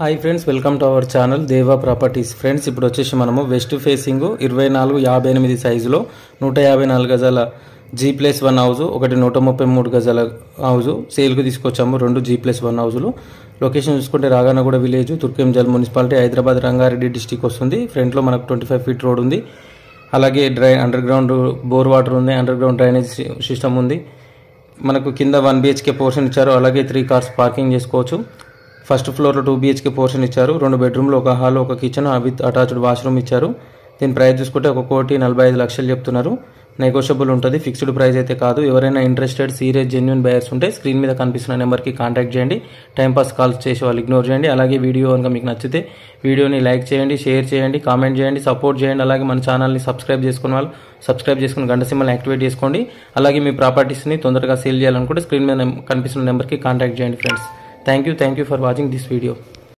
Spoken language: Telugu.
Hi friends, welcome to our channel దేవా ప్రాపర్టీస్. ఫ్రెండ్స్, ఇప్పుడు వచ్చేసి మనము వెస్ట్ ఫేసింగ్ 24:58 సైజులో 154 గజాల G+1 హౌస్, ఒకటి 133 గజాల హౌస్ సేల్కు తీసుకొచ్చాము. 2 G+1 హౌజులు. లొకేషన్ చూసుకుంటే Raganaguda village, Turkayamjal municipality, Hyderabad Rangareddy district వస్తుంది. ఫ్రంట్లో మనకు 25 ఫీట్ రోడ్ ఉంది. అలాగే అండర్ గ్రౌండ్ బోర్ వాటర్ ఉంది, అండర్ గ్రౌండ్ డ్రైనేజ్ సిస్టమ్ ఉంది. మనకు కింద 1 BHK పోర్షన్ ఇచ్చారు. అలాగే 3 కార్స్ పార్కింగ్ చేసుకోవచ్చు. ఫస్ట్ ఫ్లోర్లో 2 BHK పోర్షన్ ఇచ్చారు. 2 బెడ్రూమ్లు, ఒక హాల్, ఒక కిచెన్ విత్ అటాచ్డ్ వాష్రూమ్ ఇచ్చారు. దీని ప్రైస్ చూసుకుంటే 1,45,00,000 చెప్తున్నారు. నెగోషియబుల్ ఉంటుంది, ఫిక్స్డ్ ప్రైస్ అయితే కాదు. ఎవరైనా ఇంట్రెస్టెడ్ సీరియస్ జెన్యున్ బయర్స్ ఉంటే స్క్రీన్ మీద కనిపిస్తున్న నెంబర్కి కాంటాక్ట్ చేయండి. టైంపాస్ కాల్స్ చేసి వాళ్ళు ఇగ్నోర్ చేయండి. అలాగే వీడియో కనుక మీకు నచ్చితే వీడియోని లైక్ చేయండి, షేర్ చేయండి, కామెంట్ చేయండి, సపోర్ట్ చేయండి. అలాగే మన ఛానల్ని సబ్స్క్రైబ్ చేసుకున్న వాళ్ళు సబ్స్క్రైబ్ చేసుకుని గంట సింబల్ని యాక్టివేట్ చేసుకోండి. అలాగే మీ ప్రాపర్టీస్ని తొందరగా సేల్ చేయాలనుకుంటే స్క్రీన్ మీద కనిపిస్తున్న నెంబర్కి కాంటాక్ట్ చేయండి friends. Thank you for watching this video.